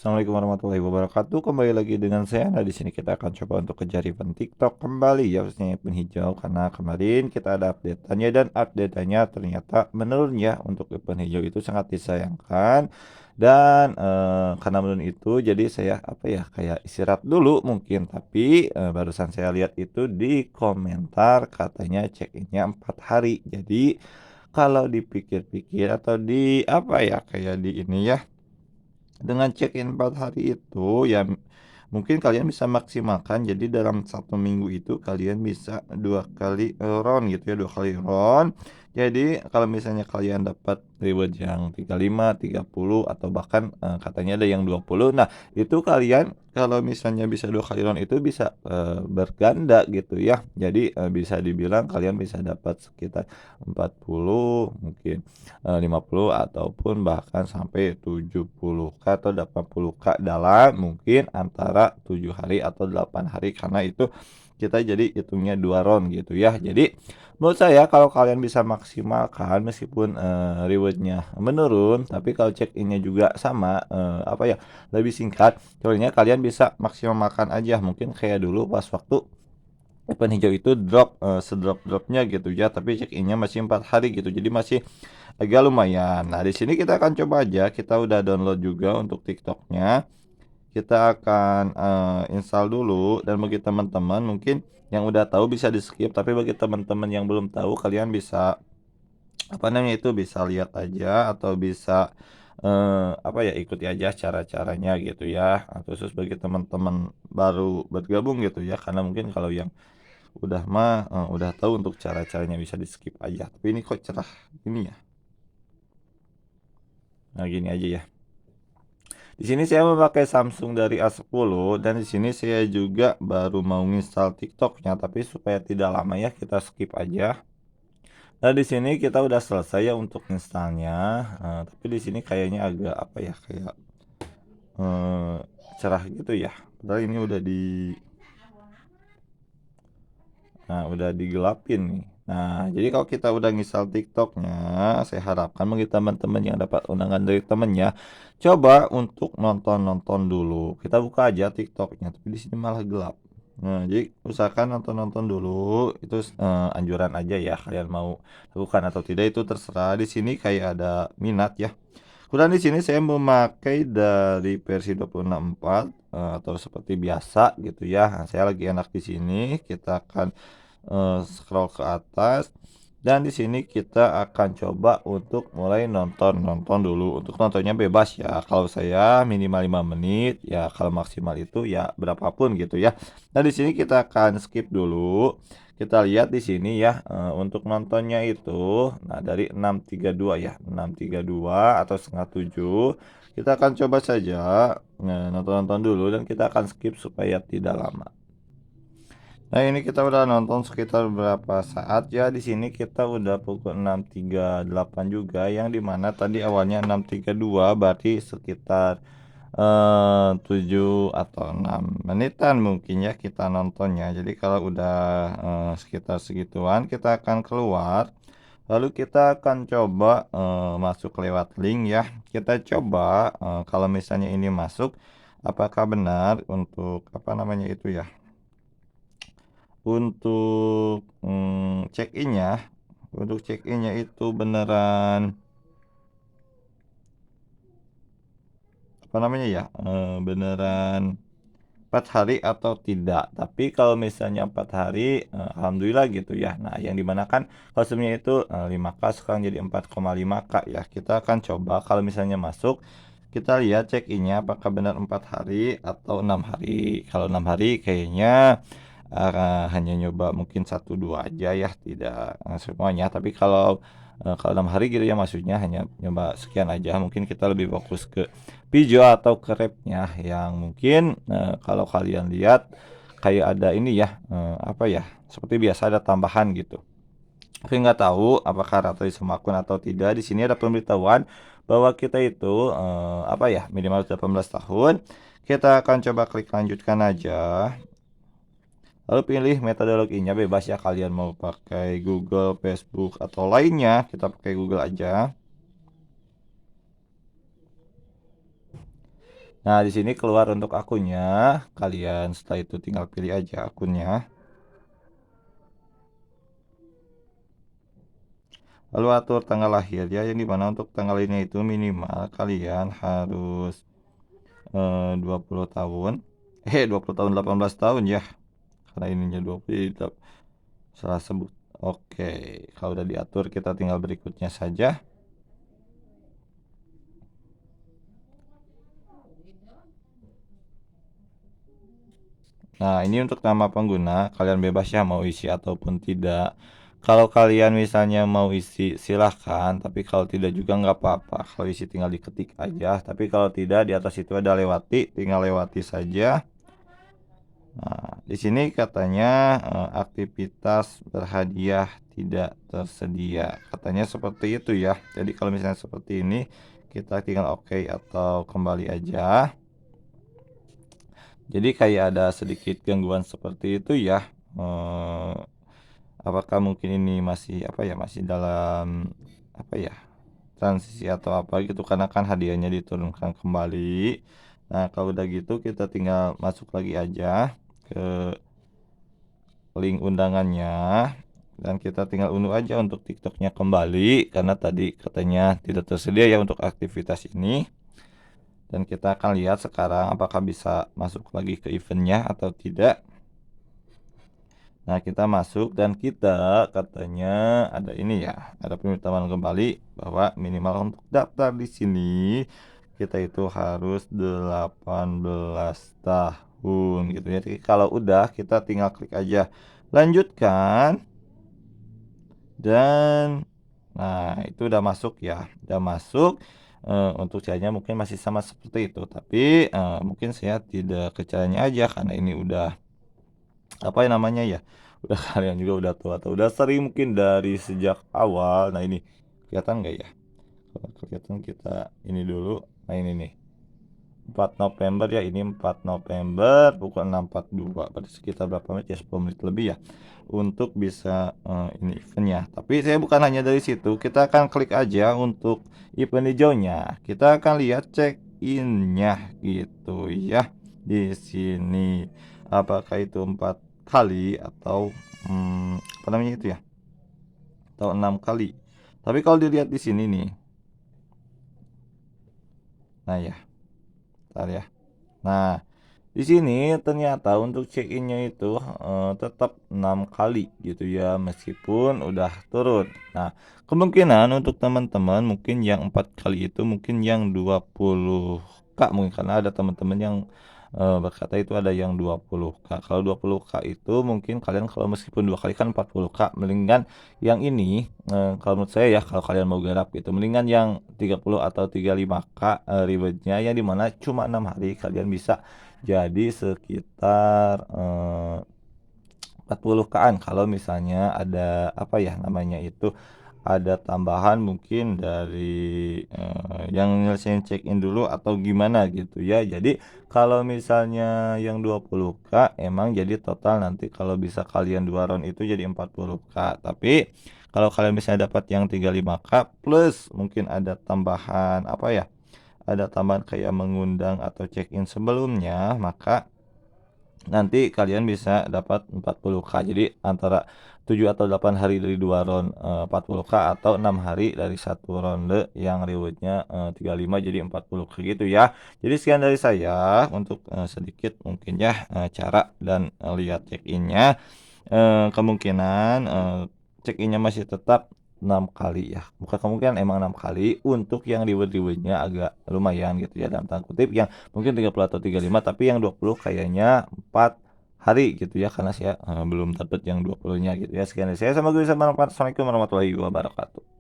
Assalamualaikum warahmatullahi wabarakatuh. Kembali lagi dengan saya. Nah, di sini kita akan coba untuk kejar event TikTok kembali ya, khususnya event hijau karena kemarin kita ada update-annya dan update-nya ternyata menurun ya untuk event hijau itu sangat disayangkan. Dan karena menurun itu jadi saya apa ya kayak istirahat dulu mungkin, tapi barusan saya lihat itu di komentar katanya check-in-nya 4 hari. Jadi kalau dipikir-pikir atau di apa ya kayak di ini ya, dengan check-in 4 hari itu, ya mungkin kalian bisa maksimalkan, jadi dalam 1 minggu itu kalian bisa 2 kali, round gitu ya, 2 kali round. Jadi kalau misalnya kalian dapat reward yang 35, 30 atau bahkan, katanya ada yang 20. Nah, itu kalian kalau misalnya bisa 2 kali round itu bisa, berganda gitu ya. Jadi, bisa dibilang kalian bisa dapat sekitar 40 mungkin 50 ataupun bahkan sampai 70K atau 80K dalam mungkin antara 7 hari atau 8 hari, karena itu kita jadi hitungnya 2 round gitu ya. Jadi menurut saya kalau kalian bisa maksimalkan meskipun, reward-nya menurun, tapi kalau check-in-nya juga sama, apa ya, lebih singkat, contohnya kalian bisa maksimalkan aja mungkin kayak dulu pas waktu event hijau itu drop, sedrop-dropnya gitu ya, tapi check-in-nya masih 4 hari gitu, jadi masih agak lumayan. Nah, di sini kita akan coba aja, kita udah download juga untuk TikToknya. Kita akan install dulu, dan bagi teman-teman mungkin yang udah tahu bisa di-skip, tapi bagi teman-teman yang belum tahu kalian bisa apa namanya itu bisa lihat aja atau bisa apa ya ikuti aja cara-caranya gitu ya. Khusus bagi teman-teman baru bergabung gitu ya, karena mungkin kalau yang udah mah udah tahu untuk cara-caranya bisa di-skip aja. Tapi ini kok cerah ini ya. Nah, gini aja ya. Di sini saya memakai Samsung dari A10, dan di sini saya juga baru mau install TikToknya, tapi supaya tidak lama ya kita skip aja. Nah, di sini kita udah selesai ya untuk installnya, tapi di sini kayaknya agak apa ya kayak eh, cerah gitu ya. Padahal ini udah digelapin nih. Nah, jadi kalau kita udah nginstal TikToknya, saya harapkan bagi teman-teman yang dapat undangan dari temennya, coba untuk nonton-nonton dulu. Kita buka aja TikToknya, tapi di sini malah gelap. Nah, jadi usahakan nonton-nonton dulu. Itu anjuran aja ya. Kalian mau lakukan atau tidak itu terserah. Di sini kayak ada minat ya. Kemudian di sini saya memakai dari versi 26.4 atau seperti biasa gitu ya. Nah, saya lagi enak di sini. Kita akan scroll ke atas, dan di sini kita akan coba untuk mulai nonton dulu. Untuk nontonnya bebas ya. Kalau saya minimal 5 menit ya, kalau maksimal itu ya berapapun gitu ya. Nah, di sini kita akan skip dulu. Kita lihat di sini ya, untuk nontonnya itu, nah dari 6.32 ya, 6.32 atau setengah 7. Kita akan coba saja nonton-nonton dulu, dan kita akan skip supaya tidak lama. Nah, ini kita udah nonton sekitar berapa saat ya. Di sini kita udah pukul 6.38 juga, yang dimana tadi awalnya 6.32, berarti sekitar 7 atau 6 menitan mungkin ya kita nontonnya. Jadi kalau udah sekitar segituan kita akan keluar. Lalu kita akan coba masuk lewat link ya. Kita coba kalau misalnya ini masuk, apakah benar untuk apa namanya itu ya, untuk check-in-nya. Untuk check-in-nya itu beneran apa namanya ya, beneran 4 hari atau tidak. Tapi kalau misalnya 4 hari, alhamdulillah gitu ya. Nah, yang dimana kan kalau sebelumnya itu 5K, sekarang jadi 4,5K ya. Kita akan coba kalau misalnya masuk, kita lihat check-in-nya apakah benar 4 hari atau 6 hari. Kalau 6 hari kayaknya hanya nyoba mungkin 1 2 aja ya, tidak semuanya. Tapi kalau 6 hari gitu ya, maksudnya hanya nyoba sekian aja, mungkin kita lebih fokus ke video atau ke rapnya yang mungkin kalau kalian lihat kayak ada ini ya, apa ya, seperti biasa ada tambahan gitu. Tapi nggak tahu apakah rata di semua akun atau tidak. Di sini ada pemberitahuan bahwa kita itu apa ya, minimal 18 tahun. Kita akan coba klik lanjutkan aja. Lalu pilih metodologinya bebas ya, kalian mau pakai Google, Facebook atau lainnya. Kita pakai Google aja. Nah, di sini keluar untuk akunnya, kalian setelah itu tinggal pilih aja akunnya. Lalu atur tanggal lahir ya, yang dimana untuk tanggal ini itu minimal kalian harus 20 tahun. 20 tahun, 18 tahun ya. Karena ininya 20, salah sebut. Oke, kalau udah diatur kita tinggal berikutnya saja. Nah, ini untuk nama pengguna, kalian bebas ya mau isi ataupun tidak. Kalau kalian misalnya mau isi silahkan, tapi kalau tidak juga nggak apa-apa. Kalau isi tinggal diketik aja, tapi kalau tidak di atas itu ada lewati, tinggal lewati saja. Nah, di sini katanya aktivitas berhadiah tidak tersedia. Katanya seperti itu ya. Jadi kalau misalnya seperti ini, kita tinggal oke atau kembali aja. Jadi kayak ada sedikit gangguan seperti itu ya. Eh, apakah mungkin ini masih apa ya, masih dalam apa ya, transisi atau apa gitu, karena kan hadiahnya diturunkan kembali. Nah, kalau udah gitu kita tinggal masuk lagi aja ke link undangannya dan kita tinggal unduh aja untuk TikToknya kembali karena tadi katanya tidak tersedia ya untuk aktivitas ini. Dan kita akan lihat sekarang apakah bisa masuk lagi ke eventnya atau tidak. Nah, kita masuk dan kita katanya ada ini ya, ada pemberitahuan kembali bahwa minimal untuk daftar di sini kita itu harus 18 tahun gitu ya. Jadi kalau udah kita tinggal klik aja lanjutkan dan nah itu udah masuk ya, udah masuk. Untuk caranya mungkin masih sama seperti itu, tapi mungkin saya tidak ke caranya aja karena ini udah apa ya namanya ya, udah kalian juga udah tua atau udah sering mungkin dari sejak awal. Nah ini kelihatan nggak ya? Kalau kelihatan kita ini dulu. Nah ini nih 4 November ya, ini 4 November pukul 6.42, berarti sekitar berapa menit ya, 10 menit lebih ya untuk bisa ini eventnya. Tapi saya bukan hanya dari situ, kita akan klik aja untuk event hijaunya, kita akan lihat check innya gitu ya di sini, apakah itu 4 kali atau apa namanya itu ya, atau 6 kali. Tapi kalau dilihat di sini nih, nah ya, bentar ya. Nah, di sini ternyata untuk check-in-nya itu tetap 6 kali gitu ya, meskipun udah turun. Nah, kemungkinan untuk teman-teman mungkin yang 4 kali itu mungkin yang 20K mungkin, karena ada teman-teman yang berkata itu ada yang 20K. Kalau 20K itu mungkin kalian kalau meskipun 2 kali kan 40K, mendingan yang ini kalau menurut saya ya, kalau kalian mau garap gitu, mendingan yang 30 atau 35K rewardnya, yang dimana cuma 6 hari kalian bisa jadi sekitar 40K-an kalau misalnya ada apa ya namanya itu, ada tambahan mungkin dari yang nyelesain check-in dulu atau gimana gitu ya. Jadi kalau misalnya yang 20K emang jadi total nanti kalau bisa kalian 2 round itu jadi 40K. Tapi kalau kalian bisa dapat yang 35K plus mungkin ada tambahan apa ya, ada tambahan kayak mengundang atau check-in sebelumnya, maka nanti kalian bisa dapat 40K. Jadi antara 7 atau 8 hari dari 2 round 40K, atau 6 hari dari satu ronde yang rewardnya 35 jadi 40K gitu ya. Jadi sekian dari saya untuk sedikit mungkin ya cara dan lihat check-innya. Kemungkinan check-innya masih tetap 6 kali ya. Bukan kemungkinan, emang 6 kali untuk yang reward-rewardnya agak lumayan gitu ya, dalam tanda kutip, yang mungkin 30 atau 35, tapi yang 20 kayaknya 4 hari gitu ya, karena saya belum dapat yang 20-nya gitu ya. Sekian dari saya, semoga bisa bermanfaat. Assalamualaikum warahmatullahi wabarakatuh.